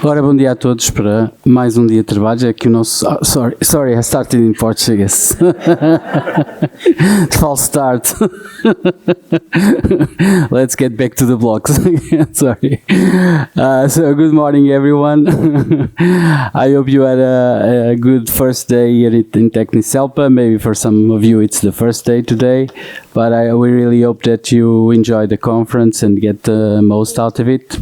Ora, bom dia a todos para mais um dia de trabalho. Aqui o nosso... sorry, I started in Portuguese. False start. Let's get back to the blocks. Sorry. So, good morning, everyone. I hope you had a good first day here in Tecnicelpa. Maybe for some of you it's the first day today, but we really hope that you enjoy the conference and get the most out of it.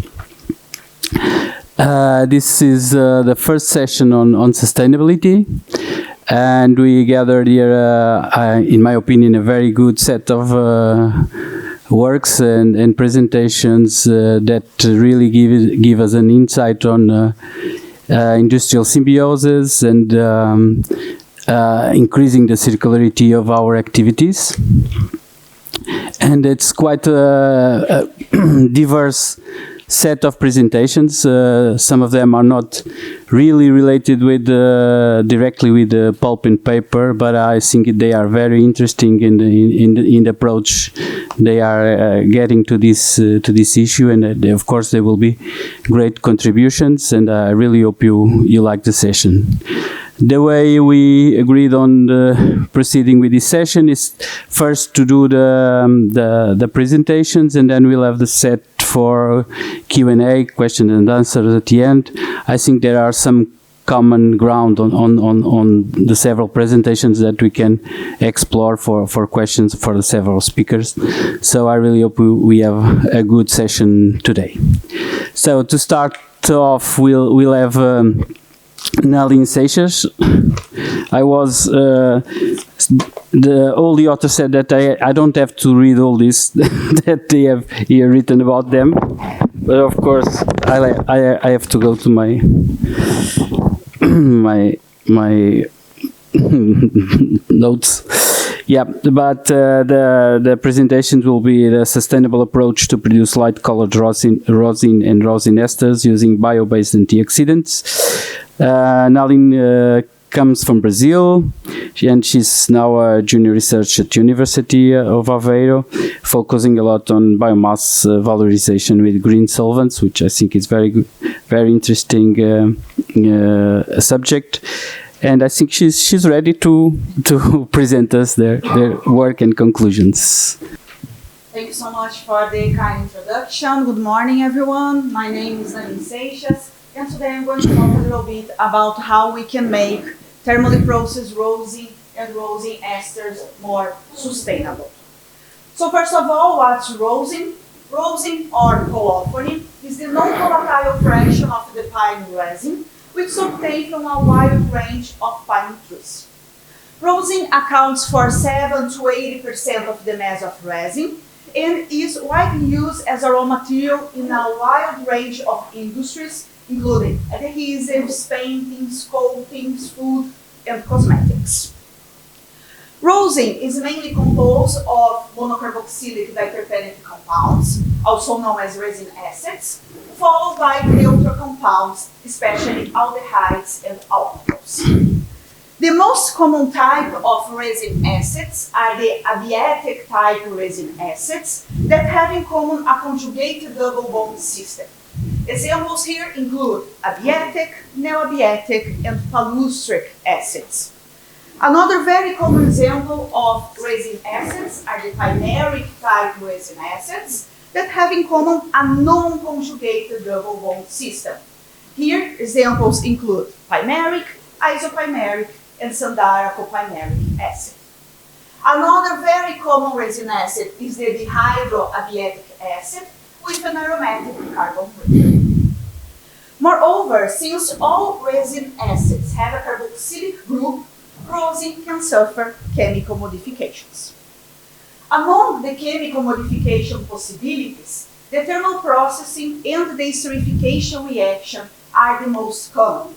This is the first session on sustainability, and we gathered here, in my opinion, a very good set of works and presentations that really give us an insight on industrial symbiosis and increasing the circularity of our activities. And it's quite a diverse set of presentations. Some of them are not really related with directly with the pulp and paper, but I think they are very interesting in the approach they are getting to this issue, and of course they will be great contributions. And I really hope you like the session. The way we agreed on proceeding with this session is first to do the presentations, and then we'll have the set for Q&A, questions and answers at the end. I think there are some common ground on the several presentations that we can explore for questions for the several speakers. So I really hope we have a good session today. So to start off, we'll have Nalin Seixas. I was all the authors said that I don't have to read all this that they have here written about them, but of course I have to go to my my notes. Yeah, but the presentations will be the sustainable approach to produce light-colored rosin and rosin esters using bio-based antioxidants. Nalin comes from Brazil, and she's now a junior researcher at University of Aveiro, focusing a lot on biomass valorization with green solvents, which I think is very good, very interesting subject. And I think she's ready to present us their work and conclusions. Thank you so much for the kind introduction. Good morning, everyone. My name is Nalin Seixas, and today I'm going to talk a little bit about how we can make thermally processed rosin and rosin esters more sustainable. So first of all, what's rosin? Rosin, or coophonin, is the non-volatile fraction of the pine resin, which is obtained from a wide range of pine trees. Rosin accounts for 7 to 80% of the mass of resin and is widely used as a raw material in a wide range of industries, including adhesives, paintings, coatings, food, and cosmetics. Rosin is mainly composed of monocarboxylic diterpenic compounds, also known as resin acids, followed by neutral compounds, especially aldehydes and alcohols. The most common type of resin acids are the abietic type resin acids that have in common a conjugated double bond system. Examples here include abietic, neoabietic, and palustric acids. Another very common example of resin acids are the pymeric type resin acids that have in common a non-conjugated double bond system. Here, examples include pymeric, isopymeric, and sandaracopymeric acid. Another very common resin acid is the dihydroabietic acid with an aromatic carbon ring. Moreover, since all resin acids have a carboxylic group, rosin can suffer chemical modifications. Among the chemical modification possibilities, the thermal processing and the esterification reaction are the most common.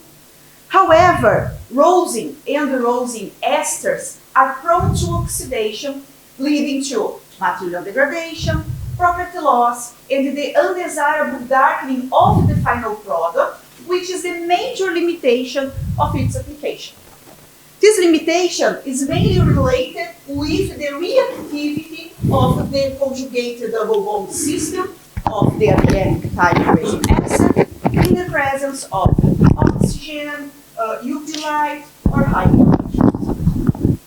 However, rosin and rosin esters are prone to oxidation, leading to material degradation, property loss, and the undesirable darkening of the final product, which is the major limitation of its application. This limitation is mainly related with the reactivity of the conjugated double bond system of the abietic type resin acid in the presence presence of oxygen, UV light, or high temperatures.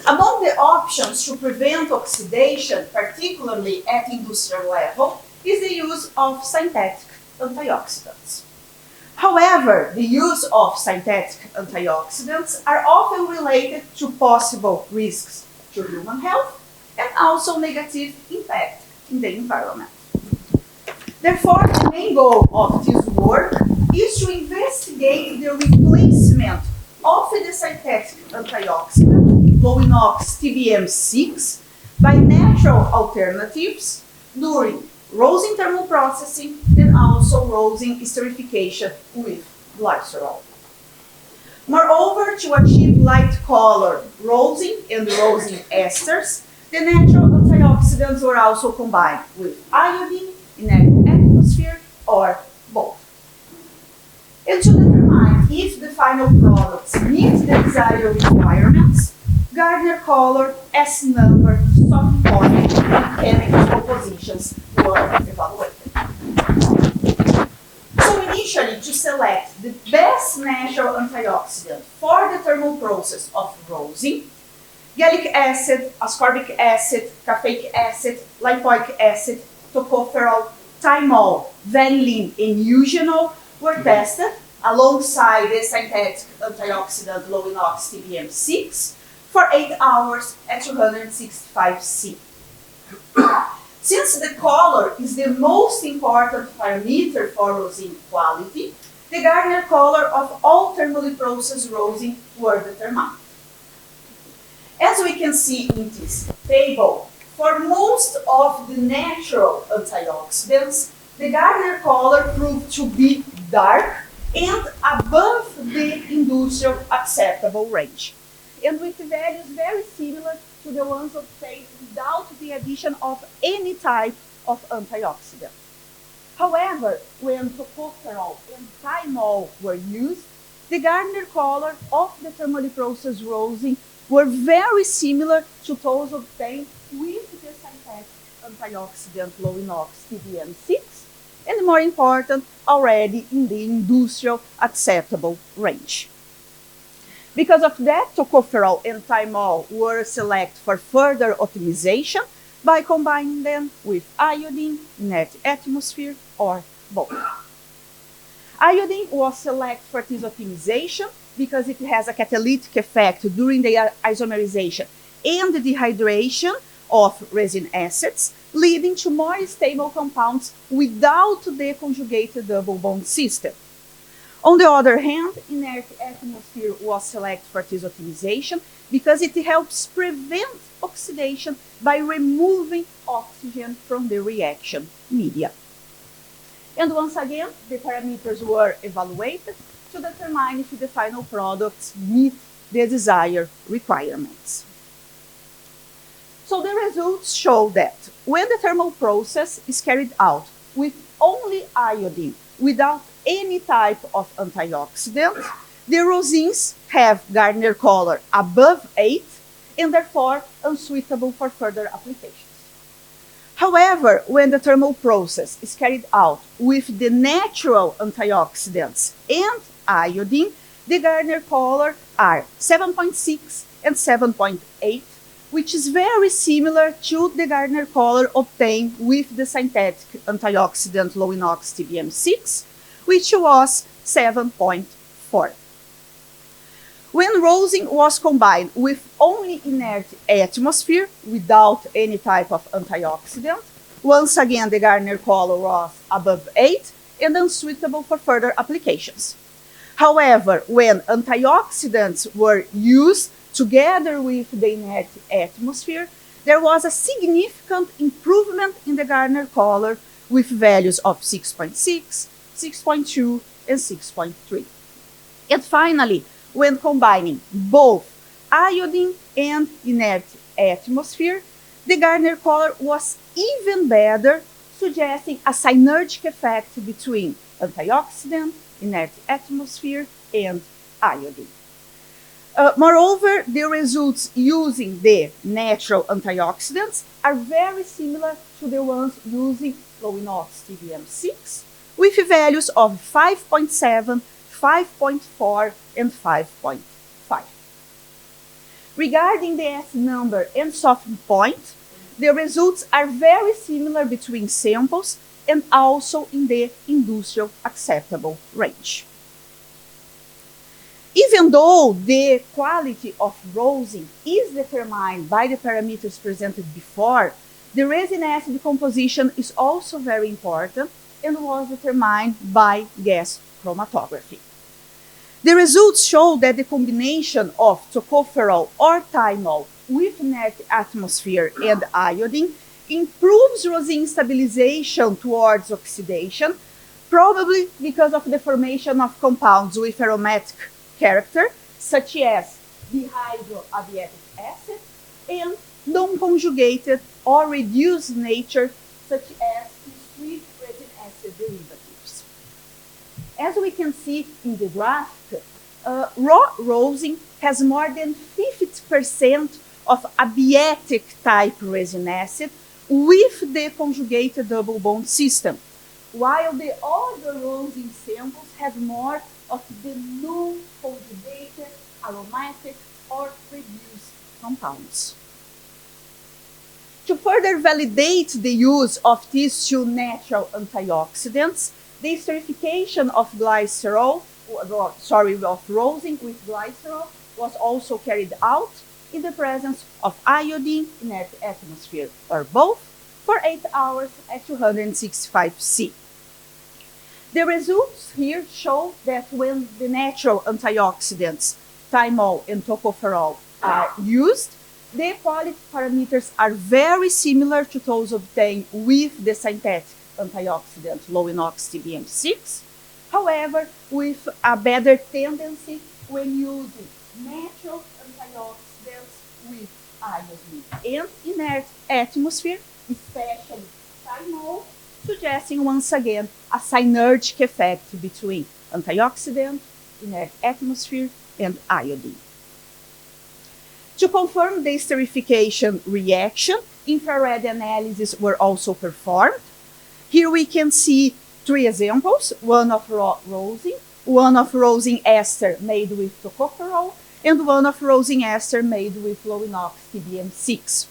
Among the options to prevent oxidation, particularly at industrial level, is the use of synthetic antioxidants. However, the use of synthetic antioxidants are often related to possible risks to human health and also negative impact in the environment. Therefore, the main goal of this work is to investigate the replacement of the synthetic antioxidant, low-inox TBM6, by natural alternatives during rosin thermal processing and also rosin esterification with glycerol. Moreover, to achieve light-colored rosin and rosin esters, the natural antioxidants were also combined with iodine, inert atmosphere, or both. And to determine if the final products meet the desired requirements, Gardner color, S number, soft point, and chemical compositions were evaluated. So initially, to select the best natural antioxidant for the thermal process of rosin, gallic acid, ascorbic acid, caffeic acid, lipoic acid, tocopherol, thymol, vanillin, and eugenol were tested alongside the synthetic antioxidant low-inox TBM6 for 8 hours at 265 C. Since the color is the most important parameter for rosin quality, the Gardner color of all thermally processed rosin were determined. As we can see in this table, for most of the natural antioxidants, the Gardner color proved to be dark and above the industrial acceptable range, and with values very similar to the ones obtained without the addition of any type of antioxidant. However, when tocopherol and thymol were used, the Gardner color of the thermally processed rosin were very similar to those obtained with the synthetic antioxidant low-inox TBM6, and more important, already in the industrial acceptable range. Because of that, tocopherol and thymol were selected for further optimization by combining them with iodine, inert atmosphere, or both. Iodine was selected for this optimization because it has a catalytic effect during the isomerization and the dehydration of resin acids, leading to more stable compounds without the conjugated double bond system. On the other hand, inert atmosphere was selected for this optimization because it helps prevent oxidation by removing oxygen from the reaction media. And once again, the parameters were evaluated to determine if the final products meet the desired requirements. So the results show that when the thermal process is carried out with only iodine without any type of antioxidant, the rosins have Gardner color above 8 and therefore unsuitable for further applications. However, when the thermal process is carried out with the natural antioxidants and iodine, the Gardner color are 7.6 and 7.8, which is very similar to the Gardner color obtained with the synthetic antioxidant low-inox TBM6, which was 7.4. When rosin was combined with only inert atmosphere without any type of antioxidant, once again the Gardner color was above 8 and unsuitable for further applications. However, when antioxidants were used together with the inert atmosphere, there was a significant improvement in the Gardner color with values of 6.6, 6.2, and 6.3. And finally, when combining both iodine and inert atmosphere, the Gardner color was even better, suggesting a synergic effect between antioxidant, inert atmosphere, and iodine. Moreover, the results using the natural antioxidants are very similar to the ones using low-inox TBM6, with values of 5.7, 5.4, and 5.5. Regarding the S number and stopping point, the results are very similar between samples and also in the industrial acceptable range. Even though the quality of rosin is determined by the parameters presented before, the resin acid composition is also very important and was determined by gas chromatography. The results show that the combination of tocopherol or thymol with inert atmosphere and iodine improves rosin stabilization towards oxidation, probably because of the formation of compounds with aromatic character, such as dihydroabiatic acid, and non-conjugated or reduced nature, such as sweet resin acid derivatives. As we can see in the graph, raw rosin has more than 50% of abiatic type resin acid with the conjugated double bond system, while the other rosin samples have more of the non-conjugated, aromatic, or reduced compounds. To further validate the use of these two natural antioxidants, the esterification of glycerol, of rosin with glycerol was also carried out in the presence of iodine, inert atmosphere, or both, for 8 hours at 265 C. The results here show that when the natural antioxidants, thymol and tocopherol, are used, the quality parameters are very similar to those obtained with the synthetic antioxidant low inox TBM6, however, with a better tendency when using natural antioxidants with iodine and inert atmosphere, especially thymol, suggesting once again a synergic effect between antioxidant, inert atmosphere, and iodine. To confirm the esterification reaction, infrared analyses were also performed. Here we can see 3 examples, one of raw rosin, one of rosin ester made with tocopherol, and one of rosin ester made with low inox TBM6.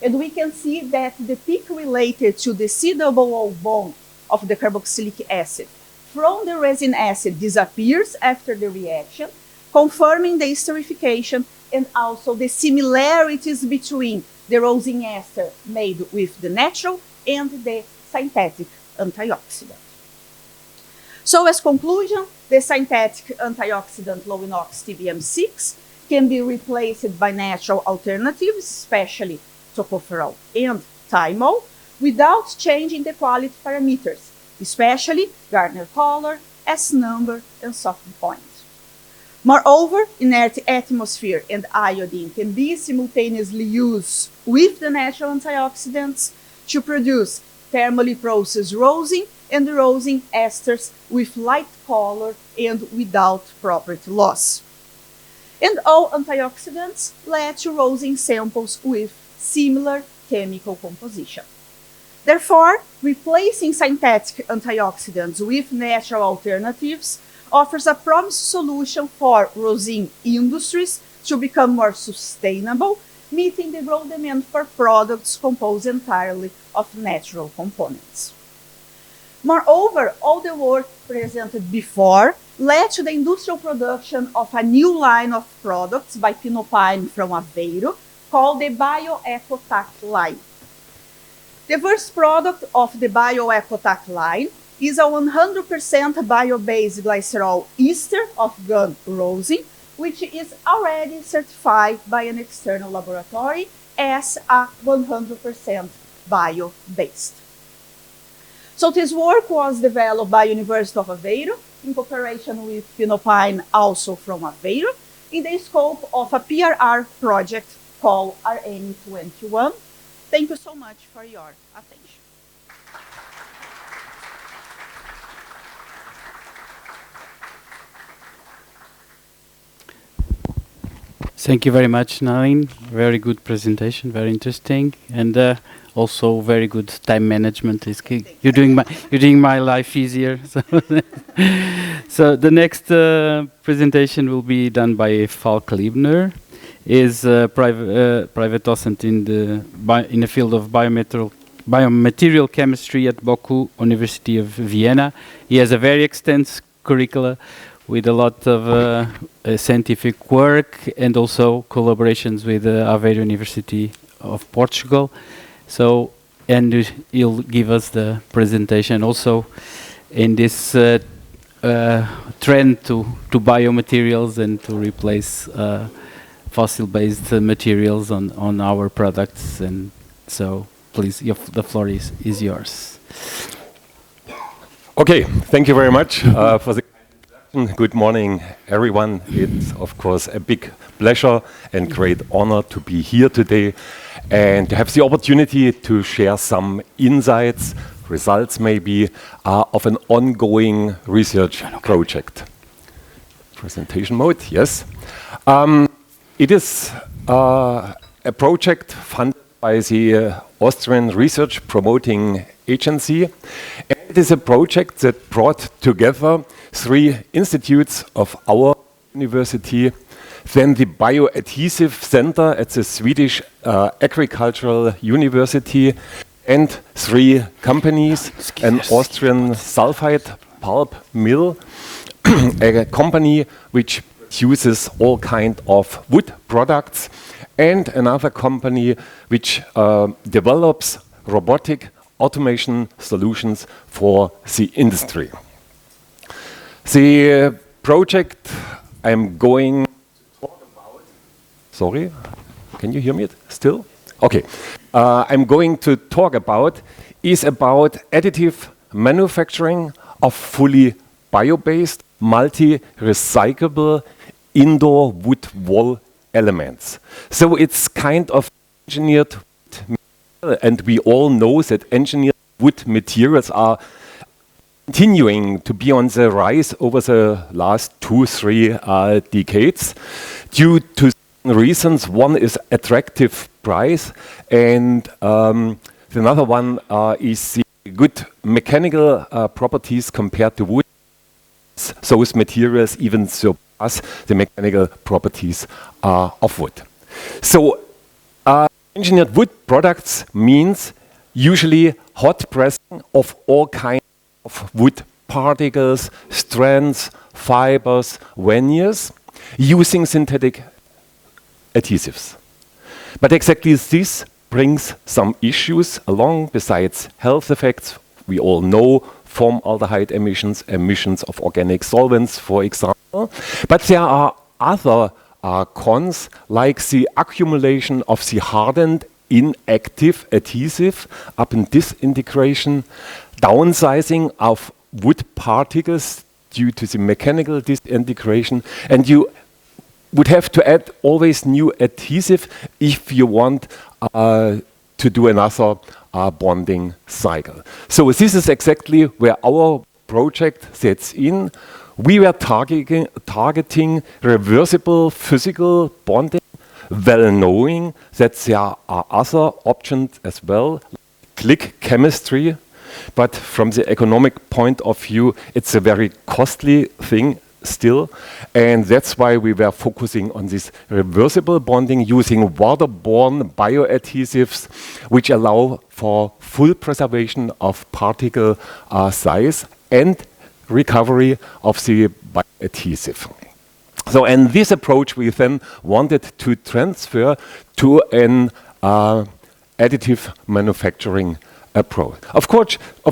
And we can see that the peak related to the C-double-O bond of the carboxylic acid from the resin acid disappears after the reaction, confirming the esterification and also the similarities between the rosin ester made with the natural and the synthetic antioxidant. So as conclusion, the synthetic antioxidant low inox TBM6 can be replaced by natural alternatives, especially tocopherol and thymol, without changing the quality parameters, especially Gardner color, S number, and softening point. Moreover, inert atmosphere and iodine can be simultaneously used with the natural antioxidants to produce thermally processed rosin and rosin esters with light color and without property loss. And all antioxidants led to rosin samples with similar chemical composition. Therefore, replacing synthetic antioxidants with natural alternatives offers a promising solution for rosin industries to become more sustainable, meeting the growing demand for products composed entirely of natural components. Moreover, all the work presented before led to the industrial production of a new line of products by Pinopine from AVEIRO called the BioEcoTac line. The first product of the BioEcoTac line is a 100% bio-based glycerol ester of gun rosin, which is already certified by an external laboratory as a 100% bio-based. So this work was developed by University of Aveiro in cooperation with Pinopine, also from Aveiro, in the scope of a PRR project called RN21. Thank you so much for your attention. Thank you very much, Nalin. Very good presentation, very interesting. And also very good time management. You're doing my life easier. So the next presentation will be done by Falk Liebner. Is private docent in the field of biomaterial chemistry at Boku University of Vienna. He has a very extensive curricula with a lot of scientific work and also collaborations with AVEIRO University of Portugal. So, and he'll give us the presentation also in this trend to biomaterials and to replace fossil-based materials on our products. And so, please, the floor is yours. Okay, thank you very much for the introduction. Good morning, everyone. It's, of course, a big pleasure and great honor to be here today and to have the opportunity to share some insights, results maybe, of an ongoing research project. Presentation mode, yes. It is a project funded by the Austrian Research Promoting Agency. And it is a project that brought together 3 institutes of our university, then the Bioadhesive Center at the Swedish Agricultural University, and 3 companies, an Austrian sulfite pulp mill, a company which uses all kind of wood products, and another company which develops robotic automation solutions for the industry. The project I'm going to talk about, sorry, can you hear me still? Okay, I'm going to talk about is about additive manufacturing of fully bio-based, multi-recyclable indoor wood wall elements. So it's kind of engineered material, and we all know that engineered wood materials are continuing to be on the rise over the last 2-3 decades due to reasons. One is attractive price, and another one is the good mechanical properties compared to wood. Those materials even surpass the mechanical properties of wood. So engineered wood products means usually hot pressing of all kinds of wood particles, strands, fibers, veneers, using synthetic adhesives. But exactly this brings some issues along besides health effects. We all know formaldehyde emissions, emissions of organic solvents, for example. But there are other cons, like the accumulation of the hardened inactive adhesive upon disintegration, downsizing of wood particles due to the mechanical disintegration, and you would have to add always new adhesive if you want to do another bonding cycle. So this is exactly where our project sets in. We were targeting reversible physical bonding, well knowing that there are other options as well, like click chemistry, but from the economic point of view, it's a very costly thing still, and that's why we were focusing on this reversible bonding using waterborne bioadhesives, which allow for full preservation of particle size and recovery of the bioadhesive. So, and this approach we then wanted to transfer to an additive manufacturing approach. Of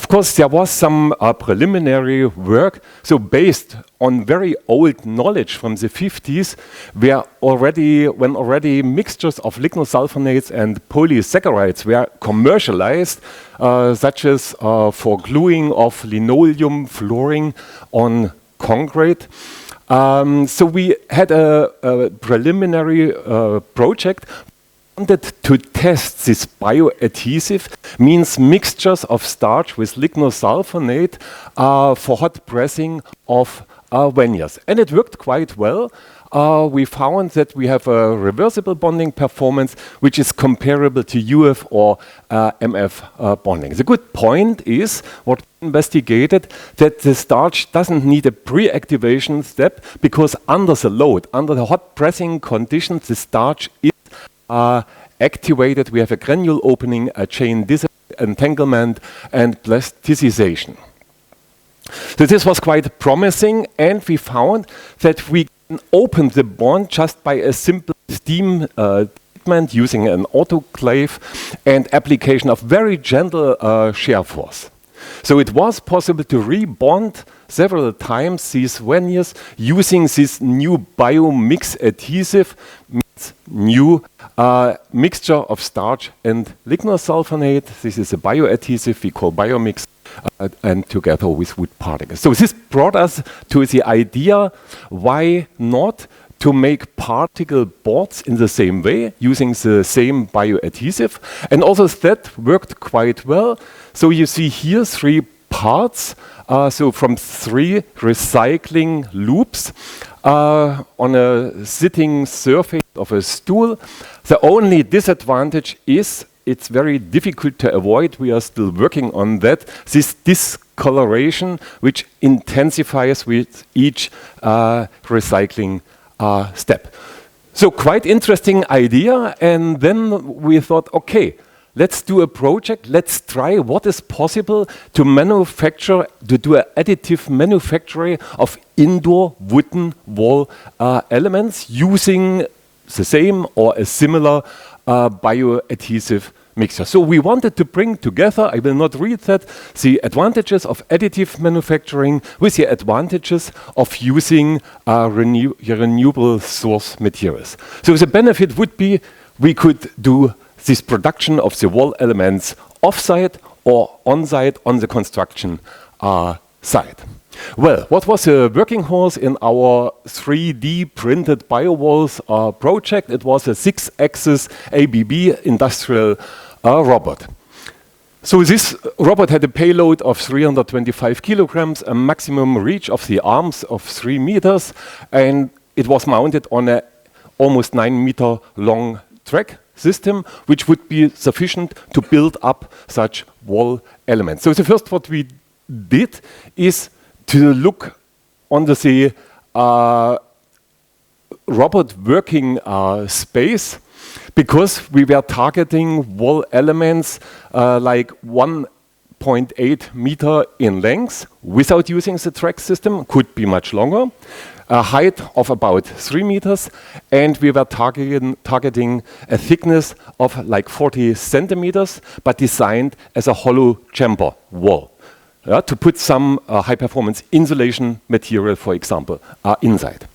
course, there was some preliminary work. So, based on very old knowledge from the 50s, when already mixtures of lignosulfonates and polysaccharides were commercialized, such as for gluing of linoleum flooring on concrete. So we had a preliminary project wanted to test this bioadhesive, means mixtures of starch with lignosulfonate for hot pressing of veneers. And it worked quite well. we found that we have a reversible bonding performance which is comparable to UF or MF bonding. The good point is what we investigated, that the starch doesn't need a pre-activation step, because under the load, under the hot pressing conditions, the starch is activated. We have a granule opening, a chain disentanglement, and plasticization. So this was quite promising, and we found that we can open the bond just by a simple steam treatment using an autoclave and application of very gentle shear force. So it was possible to rebond several times these veneers using this new biomix adhesive, new mixture of starch and lignosulfonate. This is a bioadhesive we call biomix, and together with wood particles. So this brought us to the idea, why not to make particle boards in the same way, using the same bioadhesive. And also that worked quite well. So you see here 3 parts, so from 3 recycling loops on a sitting surface of a stool. The only disadvantage is it's very difficult to avoid. We are still working on that. This discoloration, which intensifies with each recycling step. So quite interesting idea. And then we thought, okay, let's do a project. Let's try what is possible to manufacture, to do an additive manufacturing of indoor wooden wall elements using the same or a similar bioadhesive mixture. So we wanted to bring together, I will not read that, the advantages of additive manufacturing with the advantages of using renewable source materials. So the benefit would be we could do this production of the wall elements off-site or on-site on the construction site. Well, what was a working horse in our 3D printed biowalls project? It was a 6-axis ABB industrial robot. So this robot had a payload of 325 kilograms, a maximum reach of the arms of 3 meters, and it was mounted on a almost 9 meter long track system, which would be sufficient to build up such wall elements. So the first what we did is to look on the robot working space, because we were targeting wall elements like 1.8 meter in length without using the track system, could be much longer, a height of about 3 meters, and we were targeting a thickness of like 40 centimeters, but designed as a hollow chamber wall. To put some high-performance insulation material, for example, inside.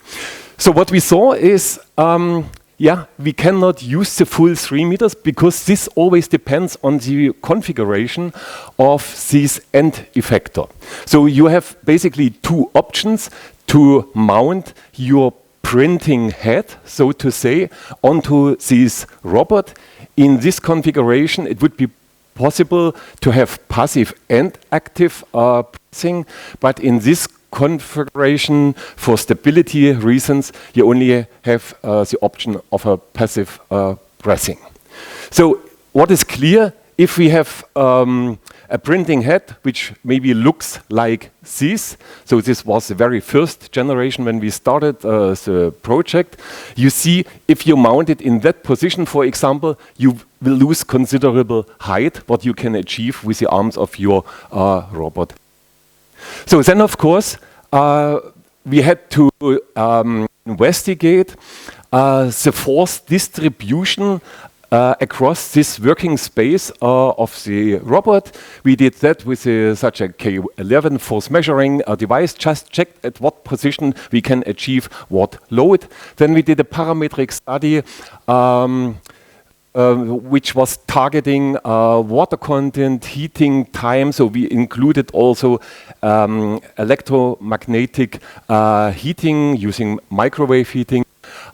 So what we saw is, we cannot use the full 3 meters, because this always depends on the configuration of this end effector. So you have basically 2 options to mount your printing head, so to say, onto this robot. In this configuration, it would be possible to have passive and active pressing, but in this configuration, for stability reasons, you only have the option of a passive pressing. So what is clear, if we have a printing head which maybe looks like this, so this was the very first generation when we started the project, you see if you mount it in that position, for example, you will lose considerable height, what you can achieve with the arms of your robot. So then, of course, we had to investigate the force distribution across this working space of the robot. We did that with such a K11 force measuring device, just checked at what position we can achieve what load. Then we did a parametric study which was targeting water content, heating time. So we included also electromagnetic heating using microwave heating,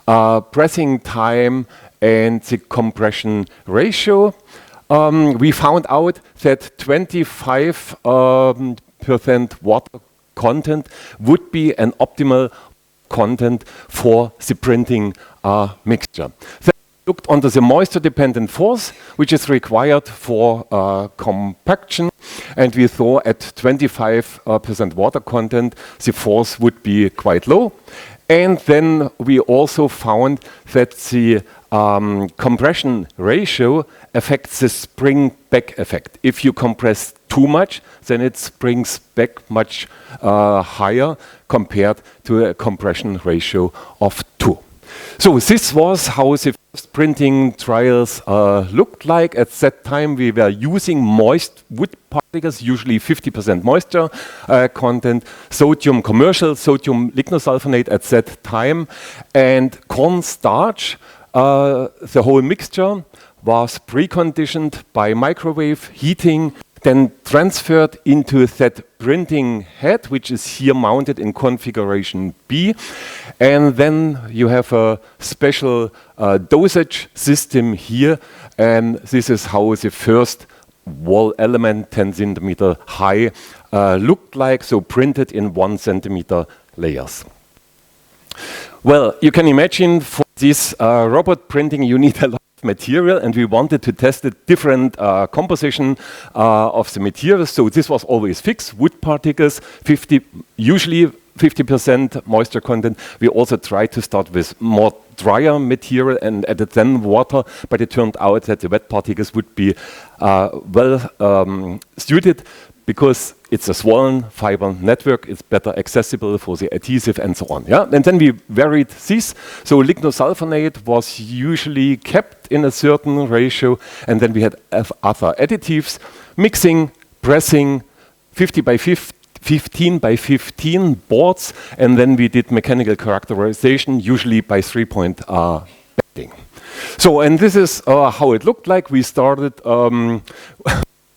pressing time, and the compression ratio. We found out that 25% water content would be an optimal content for the printing mixture. Then we looked onto the moisture-dependent force, which is required for compaction, and we thought at 25% water content, the force would be quite low. And then we also found that the compression ratio affects the spring back effect. If you compress too much, then it springs back much higher compared to a compression ratio of 2. So this was how the first printing trials looked like. At that time we were using moist wood particles, usually 50% moisture content, commercial sodium lignosulfonate at that time, and cornstarch. The whole mixture was preconditioned by microwave heating, then transferred into that printing head, which is here mounted in configuration B. And then you have a special dosage system here, and this is how the first wall element, 10 centimeter high, looked like, so printed in 1 centimeter layers. Well, you can imagine for this robot printing you need a lot of material, and we wanted to test the different composition of the materials. So this was always fixed, wood particles, usually 50% moisture content. We also tried to start with more drier material and added then water, but it turned out that the wet particles would be well suited, because it's a swollen fiber network, it's better accessible for the adhesive and so on. Yeah? And then we varied this. So lignosulfonate was usually kept in a certain ratio, and then we had other additives, mixing, pressing, 50 by 15 by 15 boards, and then we did mechanical characterization, usually by 3-point bending. So, and this is how it looked like. We started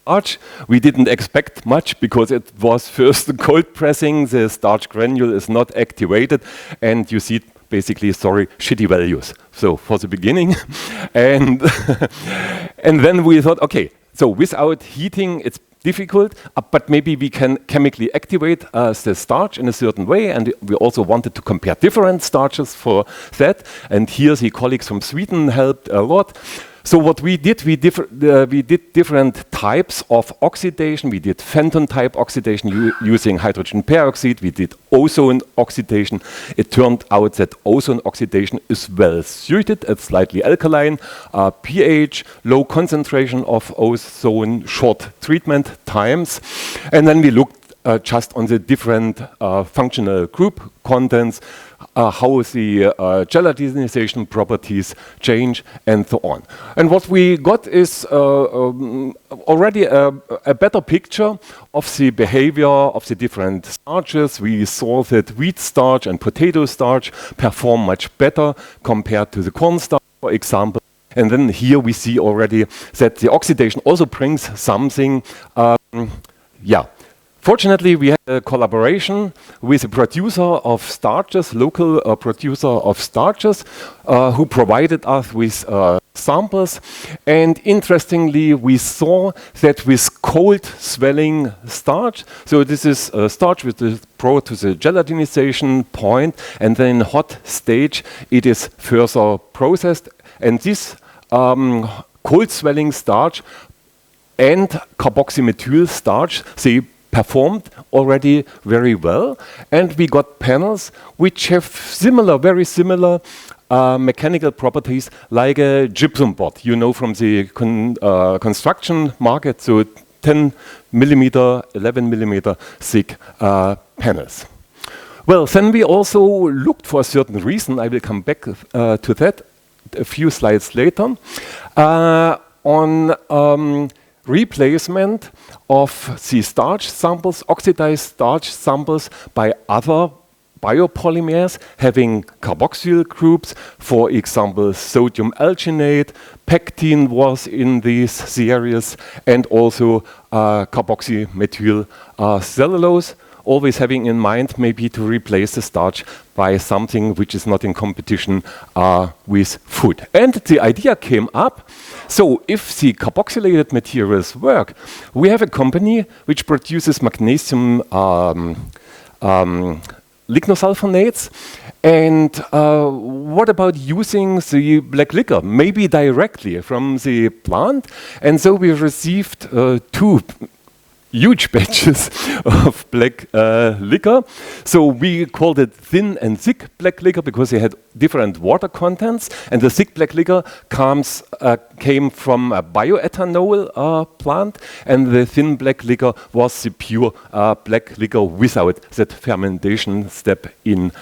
starch. We didn't expect much because it was first cold pressing, the starch granule is not activated, and you see basically, shitty values. So for the beginning, and and then we thought, okay, so without heating it's difficult, but maybe we can chemically activate the starch in a certain way, and we also wanted to compare different starches for that, and here the colleagues from Sweden helped a lot. So what we did, we did different types of oxidation. We did Fenton type oxidation using hydrogen peroxide. We did ozone oxidation. It turned out that ozone oxidation is well suited. It's slightly alkaline, pH, low concentration of ozone, short treatment times. And then we looked just on the different functional group contents, how the gelatinization properties change, and so on. And what we got is already a better picture of the behavior of the different starches. We saw that wheat starch and potato starch perform much better compared to the corn starch, for example. And then here we see already that the oxidation also brings something, Fortunately, we had a collaboration with a producer of starches, local producer of starches, who provided us with samples. And interestingly, we saw that with cold swelling starch, so this is starch which is brought to the gelatinization point, and then in hot stage, it is further processed. And this cold swelling starch and carboxymethyl starch, they performed already very well, and we got panels which have very similar mechanical properties like a gypsum board, you know, from the construction market, so 10 millimeter, 11 millimeter thick panels. Well, then we also looked for a certain reason, I will come back to that a few slides later, on replacement of the starch samples, oxidized starch samples, by other biopolymers having carboxyl groups. For example, sodium alginate, pectin was in this series, and also carboxymethyl cellulose, always having in mind maybe to replace the starch by something which is not in competition with food. And the idea came up, so if the carboxylated materials work, we have a company which produces magnesium lignosulfonates, And what about using the black liquor, maybe directly from the plant? And so we received 2 huge batches of black liquor. So we called it thin and thick black liquor because they had different water contents. And the thick black liquor came from a bioethanol plant, and the thin black liquor was the pure black liquor without that fermentation step in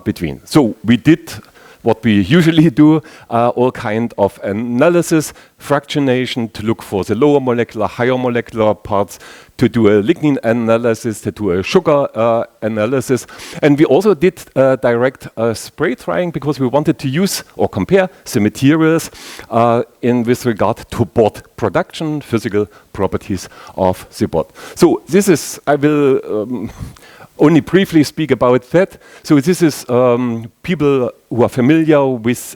between. So we did what we usually do, all kind of analysis, fractionation to look for the lower molecular, higher molecular parts, to do a lignin analysis, to do a sugar analysis. And we also did direct spray drying because we wanted to use or compare the materials with regard to board production, physical properties of the board. So this is, I will only briefly speak about that. So this is people who are familiar with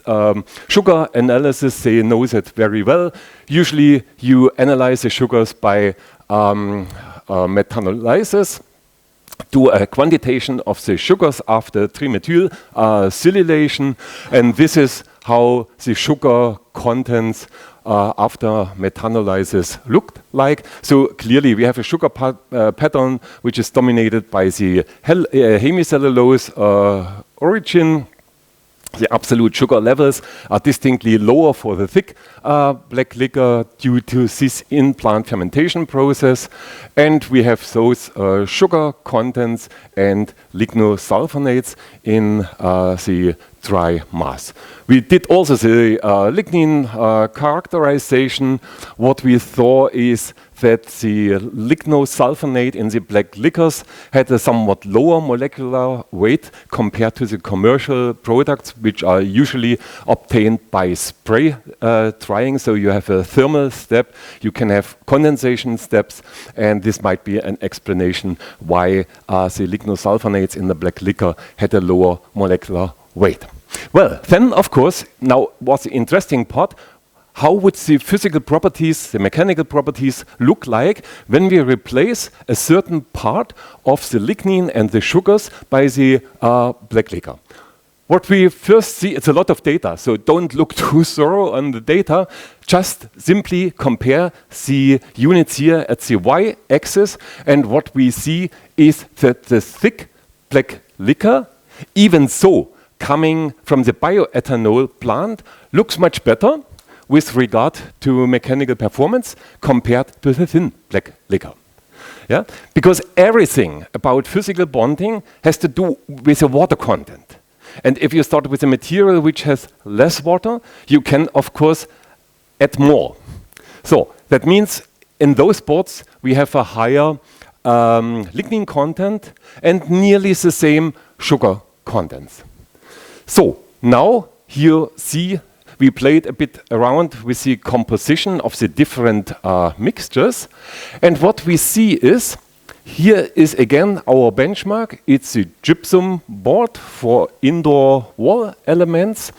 sugar analysis, they know that very well. Usually you analyze the sugars by methanolysis, do a quantitation of the sugars after trimethyl silylation, and this is how the sugar contents after methanolysis looked like. So clearly we have a sugar pattern which is dominated by the hemicellulose origin. The absolute sugar levels are distinctly lower for the thick black liquor due to this in-plant fermentation process. And we have those sugar contents and lignosulfonates in the dry mass. We did also the lignin characterization. What we saw is that the lignosulfonate in the black liquors had a somewhat lower molecular weight compared to the commercial products, which are usually obtained by spray drying. So you have a thermal step, you can have condensation steps, and this might be an explanation why the lignosulfonates in the black liquor had a lower molecular weight. Well, then, of course, now was the interesting part. How would the physical properties, the mechanical properties look like when we replace a certain part of the lignin and the sugars by the black liquor? What we first see, it's a lot of data, so don't look too thorough on the data. Just simply compare the units here at the y-axis, and what we see is that the thick black liquor, even so coming from the bioethanol plant, looks much better with regard to mechanical performance compared to the thin black liquor. Yeah? Because everything about physical bonding has to do with the water content. And if you start with a material which has less water, you can, of course, add more. So that means in those boards we have a higher lignin content and nearly the same sugar contents. So now you see we played a bit around with the composition of the different mixtures. And what we see is, here is again our benchmark. It's a gypsum board for indoor wall elements.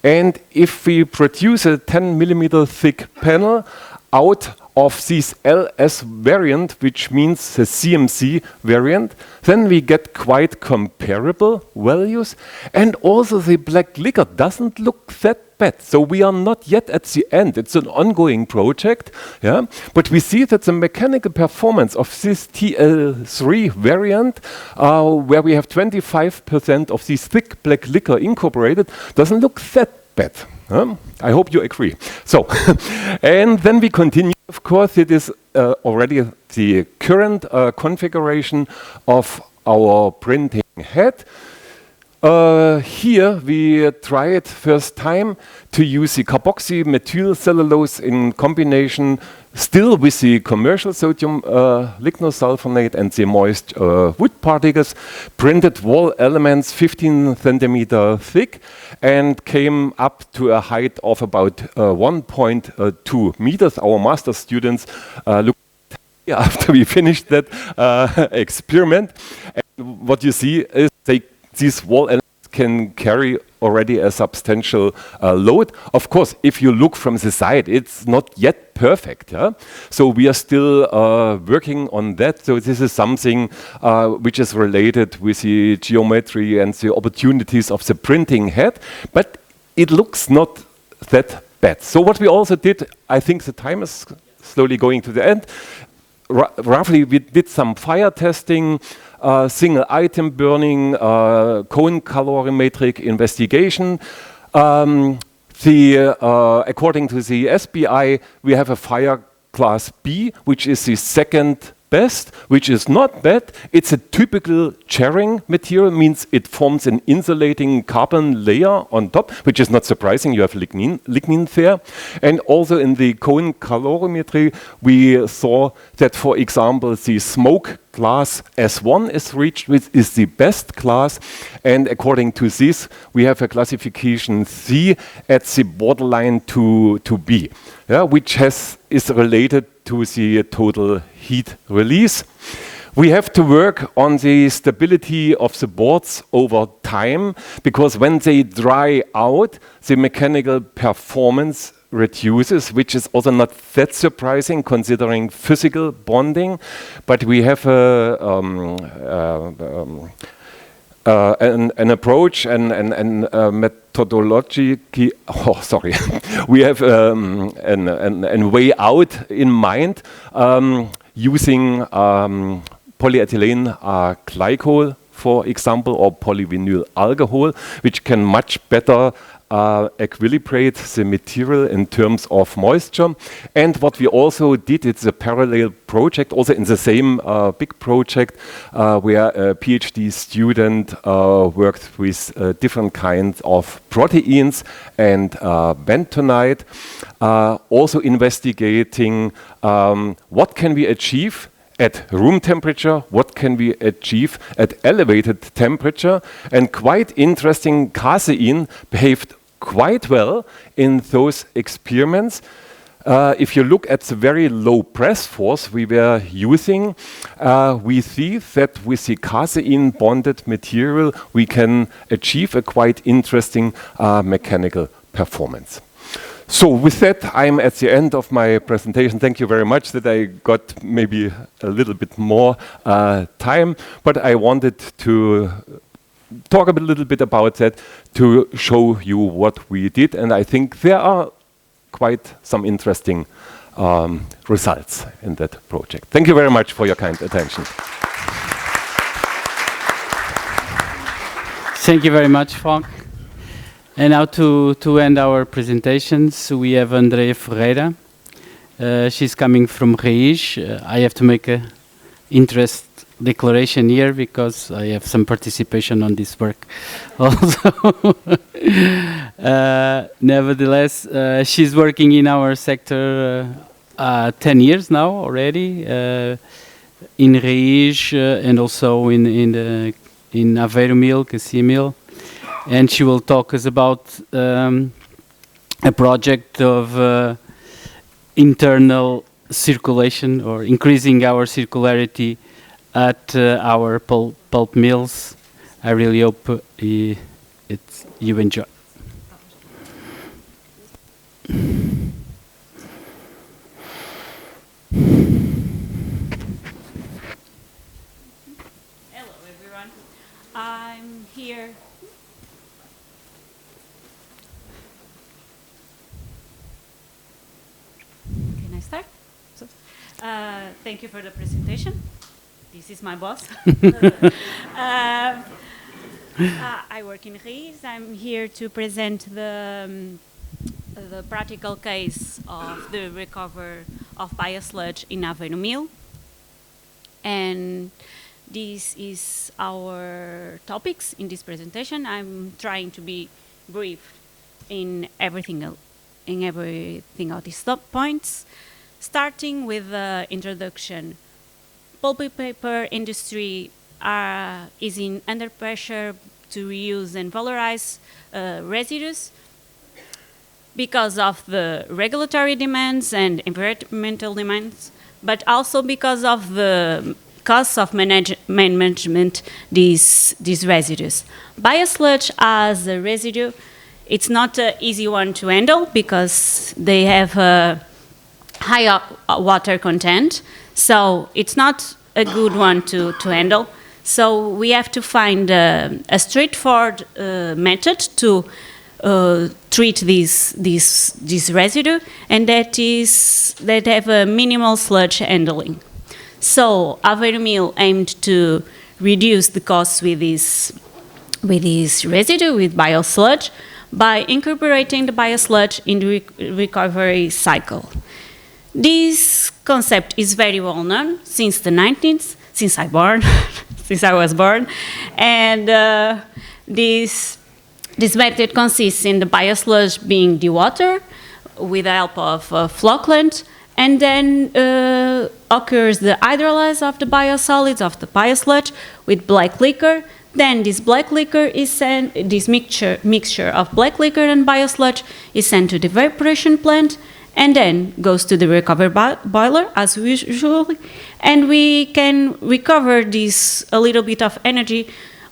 And if we produce a 10 millimeter thick panel out of this LS variant, which means the CMC variant, then we get quite comparable values. And also the black liquor doesn't look that bad. So we are not yet at the end. It's an ongoing project, yeah. But we see that the mechanical performance of this TL3 variant, where we have 25% of this thick black liquor incorporated, doesn't look that bad. I hope you agree. So, and then we continue. Of course, it is already the current configuration of our printing head. Here we tried first time to use the carboxy methyl cellulose in combination still with the commercial sodium lignosulfonate and the moist wood particles, printed wall elements 15 centimeter thick and came up to a height of about 1.2 meters. Our master students looked after we finished that experiment. And what you see is these wall elements can carry already a substantial load. Of course, if you look from the side, it's not yet perfect. Yeah? So we are still working on that. So this is something which is related with the geometry and the opportunities of the printing head, but it looks not that bad. So what we also did, I think the time is slowly going to the end. Roughly, we did some fire testing, single item burning, cone colorimetric investigation. According to the SBI, we have a fire class B, which is the second best, which is not bad. It's a typical charring material, means it forms an insulating carbon layer on top, which is not surprising. You have lignin there. And also in the cone calorimetry, we saw that, for example, the smoke class S1 is reached, which is the best class. And according to this, we have a classification C at the borderline to B, yeah, which is related to the total heat release. We have to work on the stability of the boards over time, because when they dry out, the mechanical performance reduces, which is also not that surprising considering physical bonding. But we have an approach and methodology. Oh, sorry. We have a way out in mind using polyethylene glycol, for example, or polyvinyl alcohol, which can much better equilibrate the material in terms of moisture. And what we also did, it's a parallel project, also in the same big project, where a PhD student worked with different kinds of proteins and bentonite, also investigating what can we achieve at room temperature, what can we achieve at elevated temperature. And quite interesting, casein behaved quite well in those experiments. If you look at the very low press force we were using, we see that with the casein bonded material we can achieve a quite interesting mechanical performance. So with that, I'm at the end of my presentation. Thank you very much that I got maybe a little bit more time, but I wanted to talk a little bit about that to show you what we did, and I think there are quite some interesting results in that project. Thank you very much for your kind attention. Thank you very much, Falk. And now to end our presentations, we have Andreia Ferreira. She's coming from RAIZ. I have to make an interest declaration here because I have some participation on this work also. Nevertheless, she's working in our sector 10 years now already, in RAIZ and also in AVEIRO mill, KC mill. And she will talk us about a project of internal circulation, or increasing our circularity at our pulp mills. I really hope you enjoy. Hello everyone. I'm here. Can I start? So, thank you for the presentation. This is my boss. I work in RAIZ. I'm here to present the practical case of the recovery of biosludge in AVEIRO mill. And this is our topics in this presentation. I'm trying to be brief in everything of these top points, starting with the introduction. Pulp paper industry is under pressure to reuse and valorize residues because of the regulatory demands and environmental demands, but also because of the costs of management these residues. Biosludge as a residue, it's not an easy one to handle because they have a high water content, so it's not a good one to handle. So we have to find a straightforward method to treat this residue, and that have a minimal sludge handling. So AVEIRO mill aimed to reduce the costs with this residue, with biosludge, by incorporating the biosludge in the recovery cycle. This concept is very well known since the 19th, since I was born, and this method consists in the biosludge being dewatered with the help of flocculant, and then occurs the hydrolysis of the biosolids of the biosludge with black liquor. Then this black liquor is sent, this mixture of black liquor and biosludge is sent to the evaporation plant, and then goes to the recovery boiler as usual, and we can recover this a little bit of energy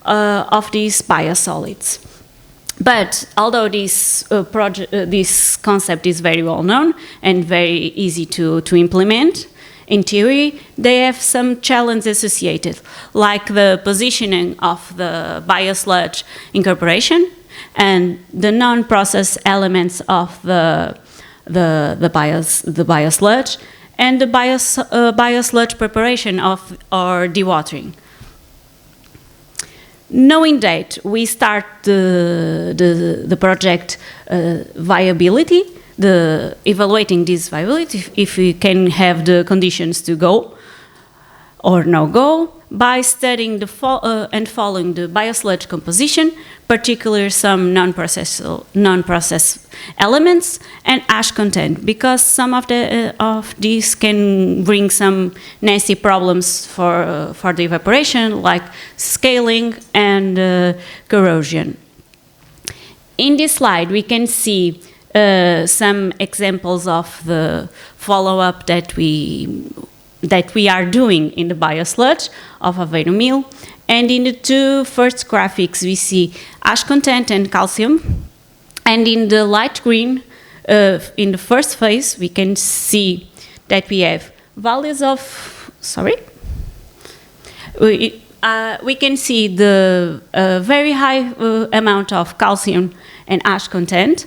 of these biosolids. But although this concept is very well known and very easy to implement, in theory, they have some challenges associated, like the positioning of the biosludge incorporation and the non-processed elements of the biosludge, and the biosludge preparation or dewatering. Knowing that, we start the project viability, evaluating this viability, if we can have the conditions to go or no go, by studying and following the biosludge composition, particularly some non-processed elements and ash content, because some of these can bring some nasty problems for the evaporation, like scaling and corrosion. In this slide, we can see some examples of the follow-up that we are doing in the biosludge of AVEIRO mill. And in the two first graphics, we see ash content and calcium. And in the light green, in the first phase, we can see that we have values of, we can see the very high amount of calcium and ash content.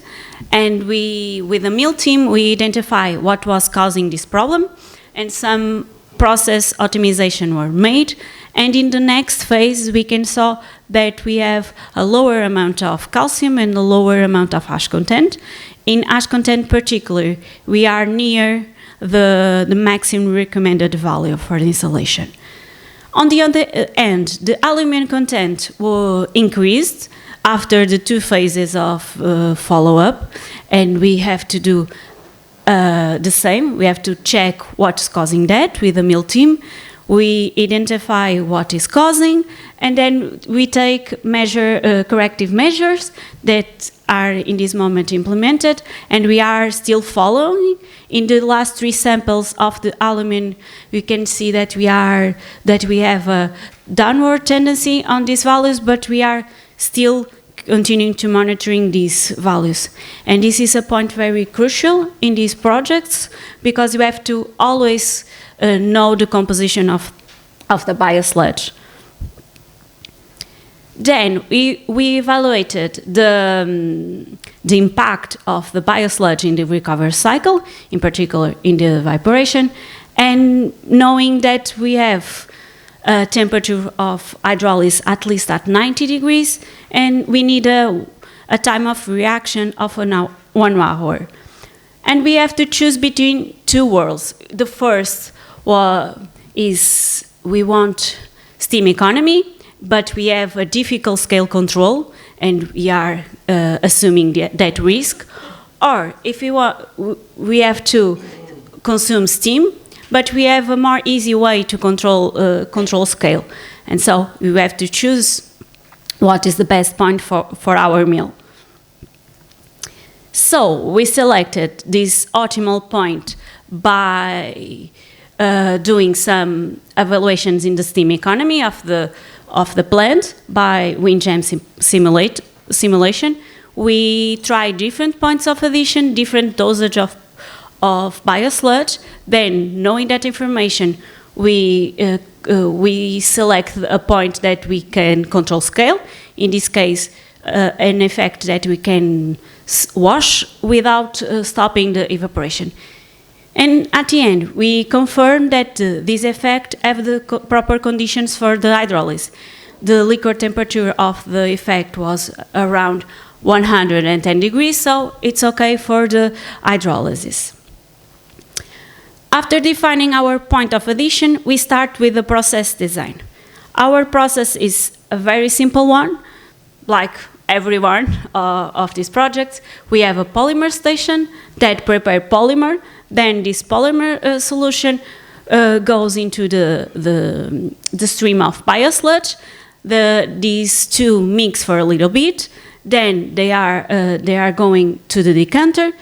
And with the mill team, we identify what was causing this problem, and some process optimization were made. And in the next phase, we can saw that we have a lower amount of calcium and a lower amount of ash content. In ash content particular, we are near the maximum recommended value for the installation. On the other end, the aluminum content was increased after the two phases of follow-up, and we have to do the same. We have to check what's causing that with the mill team. We identify what is causing, and then we take corrective measures that are in this moment implemented, and we are still following. In the last 3 samples of the aluminum, we can see that we have a downward tendency on these values, but we are still continuing to monitoring these values. And this is a point very crucial in these projects, because you have to always know the composition of the biosludge. Then we evaluated the impact of the biosludge in the recovery cycle, in particular in the evaporation, and knowing that we have a temperature of hydrolysis at least at 90 degrees, and we need a time of reaction of 1 hour. And we have to choose between 2 worlds. The first is we want steam economy, but we have a difficult scale control, and we are assuming that risk. Or if we have to consume steam, but we have a more easy way to control scale. And so we have to choose what is the best point for our mill. So we selected this optimal point by doing some evaluations in the steam economy of the plant by windjam simulation. We try different points of addition, different dosage of biosludge. Then, knowing that information, we select a point that we can control scale. In this case, an effect that we can wash without stopping the evaporation. And at the end, we confirm that this effect have the proper conditions for the hydrolysis. The liquid temperature of the effect was around 110 degrees, so it's okay for the hydrolysis. After defining our point of addition, we start with the process design. Our process is a very simple one, like every one of these projects. We have a polymer station that prepare polymer. Then this polymer solution goes into the stream of biosludge. These two mix for a little bit. Then they are going to the decanter.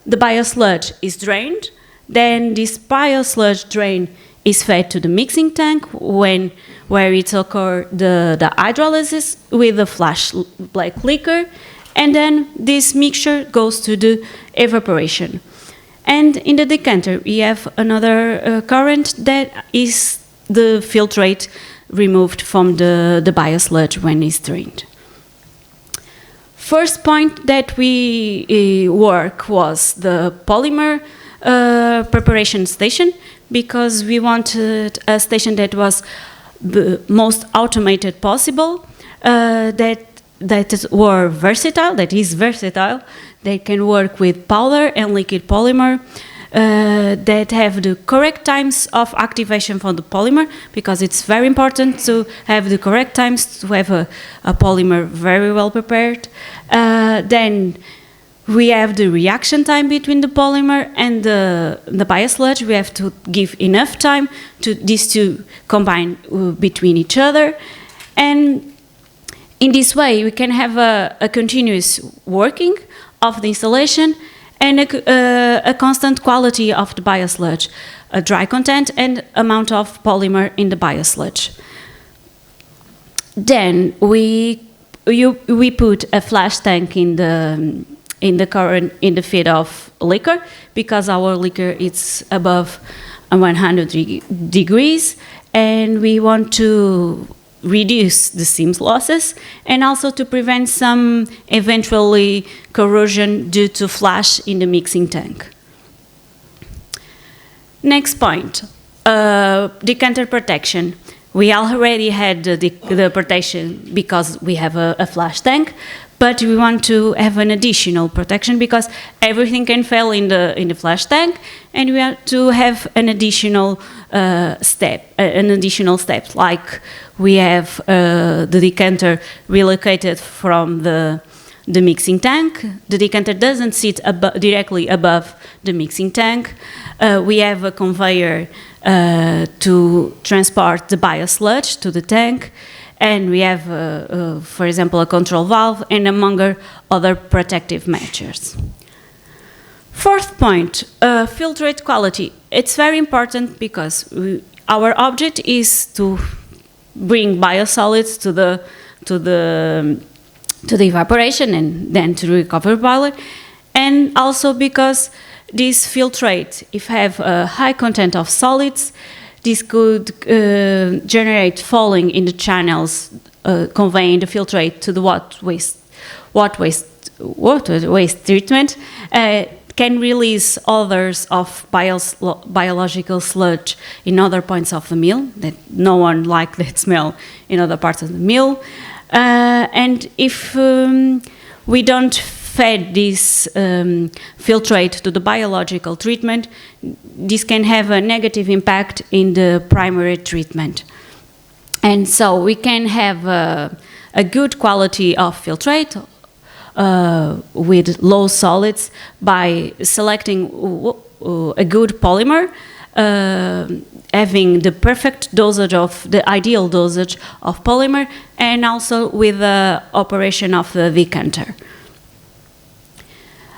The biosludge is drained. Then this biosludge drain is fed to the mixing tank where it occurs the hydrolysis with the flash black liquor. And then this mixture goes to the evaporation. And in the decanter, we have another current that is the filtrate removed from the biosludge when it's drained. First point that we work was the polymer preparation station, because we wanted a station that was the most automated possible, that were versatile, that is versatile, they can work with powder and liquid polymer, that have the correct times of activation for the polymer, because it's very important to have the correct times to have a polymer very well prepared. Then we have the reaction time between the polymer and the biosludge. We have to give enough time to these two combine between each other. And in this way, we can have a continuous working of the installation and a constant quality of the biosludge, a dry content and amount of polymer in the biosludge. Then we put a flash tank in the feed of liquor, because our liquor is above 100 degrees, and we want to reduce the seams losses and also to prevent some eventually corrosion due to flash in the mixing tank. Next point, decanter protection. We already had the protection because we have a flash tank, but we want to have an additional protection because everything can fail in the flash tank, and we have to have an additional step, like we have the decanter relocated from the mixing tank. The decanter doesn't sit directly above the mixing tank. We have a conveyor to transport the biosludge to the tank, and we have, for example, a control valve and among other protective measures. Fourth point, filtrate quality. It's very important because our object is to bring biosolids to the evaporation and then to the recovery boiler, and also because this filtrate, if have a high content of solids, this could generate falling in the channels, conveying the filtrate to the water waste treatment, can release odors of biological sludge in other points of the mill, that no one likes that smell in other parts of the mill. And if we don't feed this filtrate to the biological treatment, this can have a negative impact in the primary treatment. And so we can have a good quality of filtrate with low solids by selecting a good polymer, having the perfect dosage of the ideal dosage of polymer, and also with the operation of the decanter.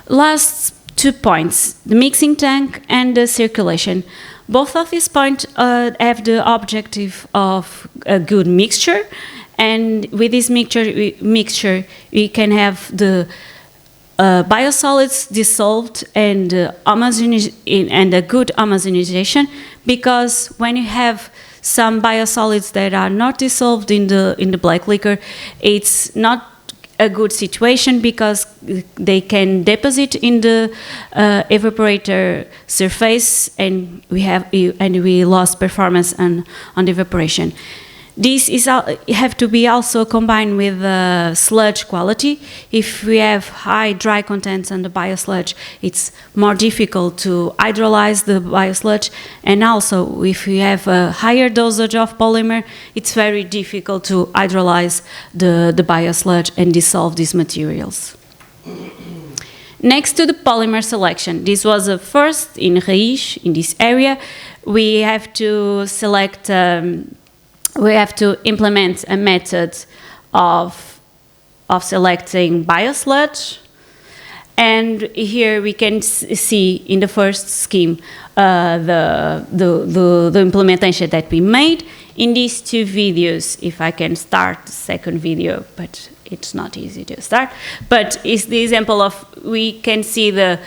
Last 2 points, the mixing tank and the circulation. Both of these points have the objective of a good mixture, and with this mixture we can have the biosolids dissolved and and a good homogenization, because when you have some biosolids that are not dissolved in the black liquor, it's not a good situation because they can deposit in the evaporator surface, and we lost performance on the evaporation. This is have to be also combined with sludge quality. If we have high dry contents on the biosludge, it's more difficult to hydrolyze the biosludge, and also if we have a higher dosage of polymer, it's very difficult to hydrolyze the biosludge and dissolve these materials. Next to the polymer selection, this was a first in RAIZ in this area. We have to select. We have to implement a method of selecting biosludge, and here we can see in the first scheme the implementation that we made in these two videos. If I can start the second video, but it's not easy to start. But it's the example of, we can see the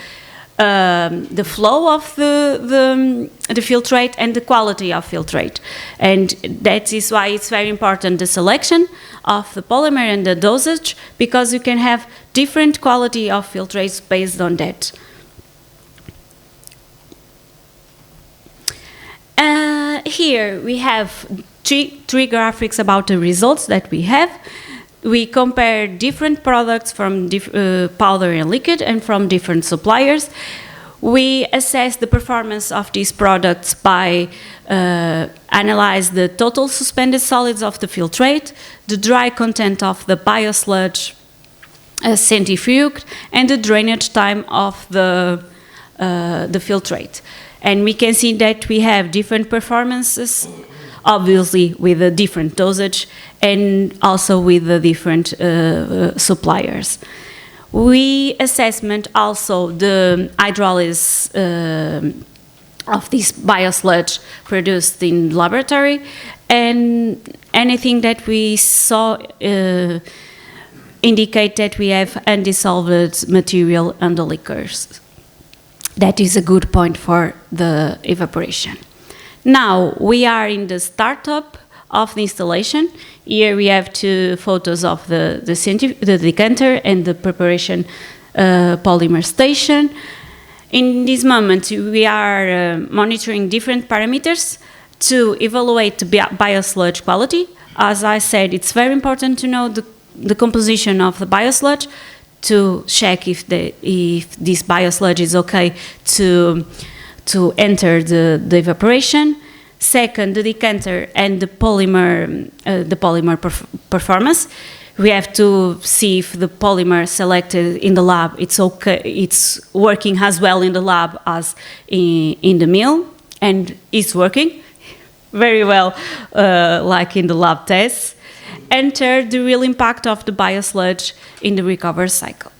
flow of the filtrate and the quality of filtrate, and that is why it's very important the selection of the polymer and the dosage, because you can have different quality of filtrates based on that. Here we have three graphics about the results that we have. We compare different products from powder and liquid and from different suppliers. We assess the performance of these products by analyze the total suspended solids of the filtrate, the dry content of the biosludge centrifuged, and the drainage time of the filtrate. And we can see that we have different performances, obviously with a different dosage and also with the different suppliers. We assessment also the hydrolysis of this biosludge produced in laboratory, and anything that we saw indicate that we have undissolved material on the liquors. That is a good point for the evaporation. Now we are in the startup of the installation. Here we have two photos of the decanter and the preparation polymer station. In this moment we are monitoring different parameters to evaluate the biosludge quality. As I said, it's very important to know the composition of the biosludge to check if this biosludge is okay to enter the evaporation. Second, the decanter and the polymer performance. We have to see if the polymer selected in the lab, it's okay, it's working as well in the lab as in the mill, and it's working very well, like in the lab tests. And third, the real impact of the biosludge in the recovery cycle.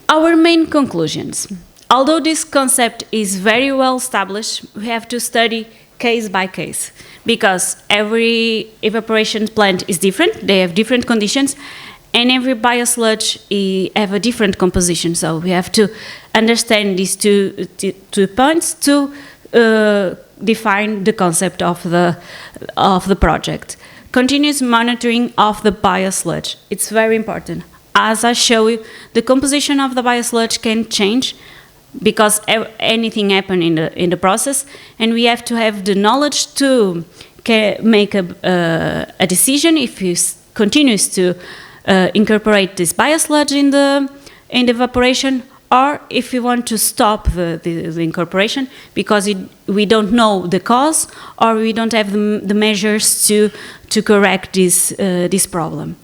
Our main conclusions. Although this concept is very well established, we have to study case by case, because every evaporation plant is different, they have different conditions, and every biosludge have a different composition. So we have to understand these two points to define the concept of the project. Continuous monitoring of the biosludge. It's very important. As I show you, the composition of the biosludge can change because anything happen in the process, and we have to have the knowledge to make a decision if you continues to incorporate this biosludge in the evaporation, or if you want to stop the incorporation because we don't know the cause, or we don't have the measures to correct this problem.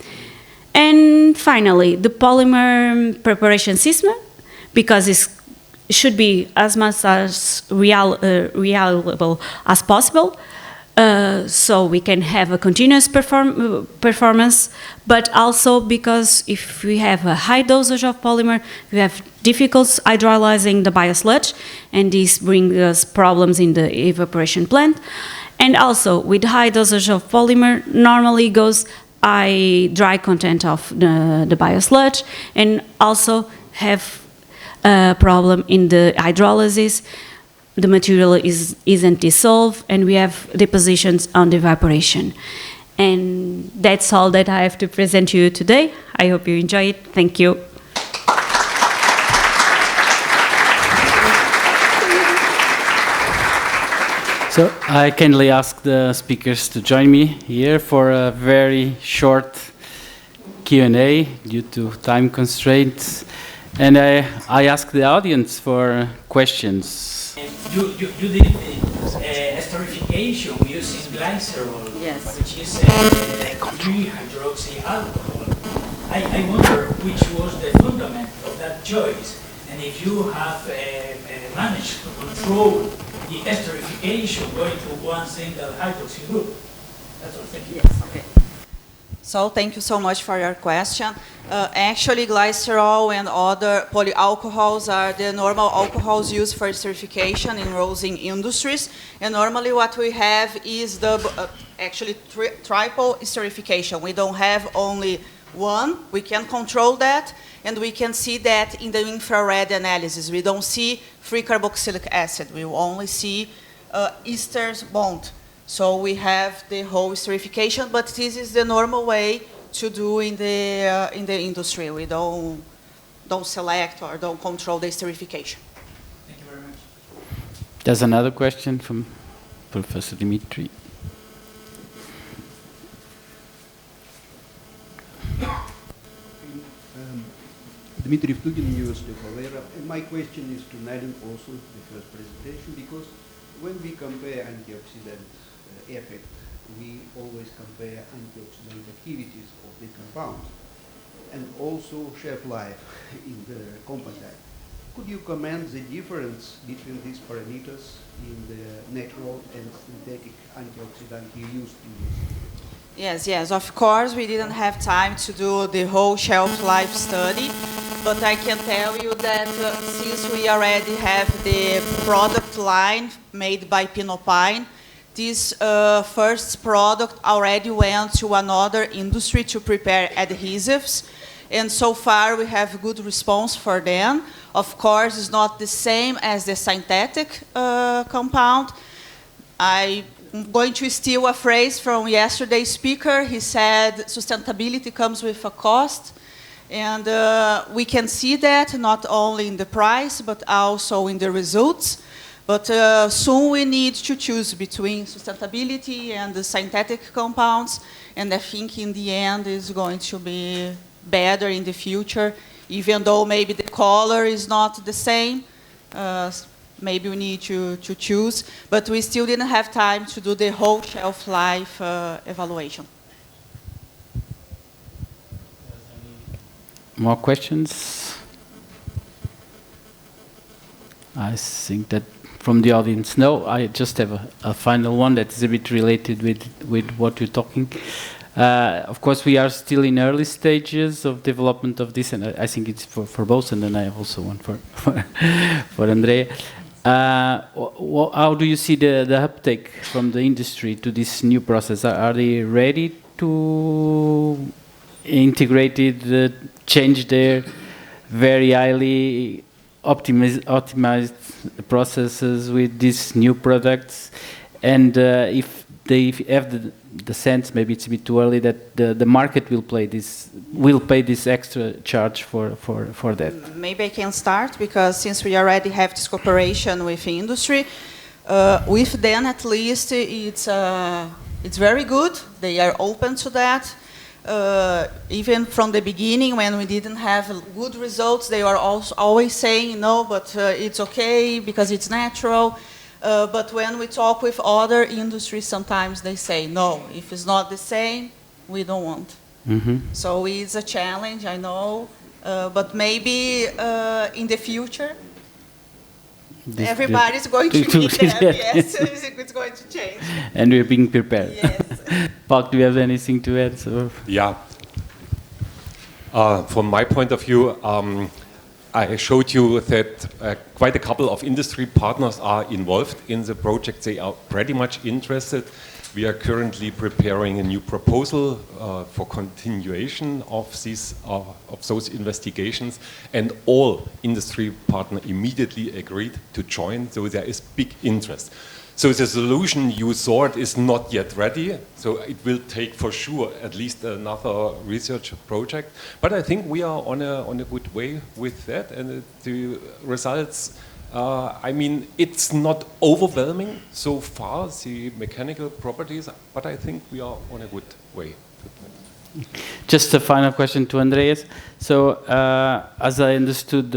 And finally, the polymer preparation system, because it should be as much as reliable as possible. so we can have a continuous performance, but also because if we have a high dosage of polymer, we have difficulties hydrolyzing the biosludge, and this brings us problems in the evaporation plant. And also, with high dosage of polymer, normally goes high dry content of the biosludge, and also have a problem in the hydrolysis. The material isn't dissolved, and we have depositions on the evaporation. And that's all that I have to present to you today. I hope you enjoy it. Thank you. So I kindly ask the speakers to join me here for a very short Q&A due to time constraints. And I ask the audience for questions. You did esterification using glycerol, Yes. which is 3-hydroxy alcohol. I wonder which was the fundament of that choice, and if you have managed to control the esterification going to one single hydroxy group. That's all. Thank you. Yes, okay. So thank you so much for your question. Actually, glycerol and other polyalcohols are the normal alcohols used for esterification in rosin industries. And normally what we have is the actually triple esterification. We don't have only one. We can control that, and we can see that in the infrared analysis. We don't see free carboxylic acid. We only see esters bond. So we have the whole esterification, but this is the normal way to do in the industry. We don't select or don't control the esterification. Thank you very much. There's another question from Professor Dimitri. Dimitri Vtugin, University of Ferreira. And my question is to Nalin also, the first presentation, because when we compare antioxidant effect, we always compare antioxidant activities of the compound and also shelf life in the composite. Could you comment the difference between these parameters in the natural and synthetic antioxidant you used in this? Yes, of course, we didn't have time to do the whole shelf life study, but I can tell you that since we already have the product line made by Pinopine, this first product already went to another industry to prepare adhesives, and so far we have good response for them. Of course, it's not the same as the synthetic compound. I'm going to steal a phrase from yesterday's speaker. He said sustainability comes with a cost, and we can see that not only in the price but also in the results. But soon we need to choose between sustainability and the synthetic compounds, and I think in the end it's going to be better in the future, even though maybe the color is not the same. Maybe we need to choose, but we still didn't have time to do the whole shelf life evaluation. More questions? I think that from the audience, no. I just have a final one that is a bit related with what you're talking. Of course, we are still in early stages of development of this, and I think it's for both, and then I have also one for Andreia. How do you see the uptake from the industry to this new process? Are they ready to integrate it, change their very highly optimized processes with these new products? And if they have the sense, maybe it's a bit too early, that the market will pay this extra charge for that. Maybe I can start, because since we already have this cooperation with the industry, with them at least it's very good. They are open to that. Even from the beginning, when we didn't have good results, they were also always saying no, but it's okay because it's natural. But when we talk with other industries, sometimes they say, no, if it's not the same, we don't want. Mm-hmm. So it's a challenge, I know, but maybe in the future. Everybody's going to need them, yes, it's going to change. And we're being prepared. Yes. Falk, do you have anything to add? So? Yeah. From my point of view, I showed you that quite a couple of industry partners are involved in the project. They are pretty much interested. We are currently preparing a new proposal for continuation of those investigations, and all industry partners immediately agreed to join, so there is big interest. So the solution you sought is not yet ready, so it will take for sure at least another research project. But I think we are on a good way with that, and the results, I mean, it's not overwhelming so far, the mechanical properties, but I think we are on a good way. Just a final question to Andreas. So, as I understood,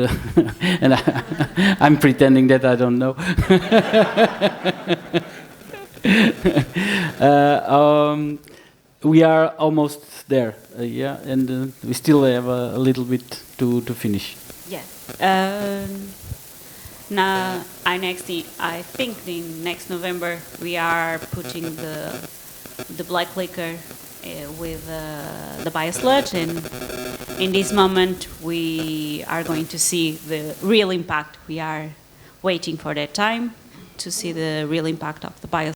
and I'm pretending that I don't know. We are almost there, yeah, and we still have a little bit to finish. Yes. Now, I think in next November we are putting the black liquor with the biosludge, and in this moment we are going to see the real impact. We are waiting for that time to see the real impact of the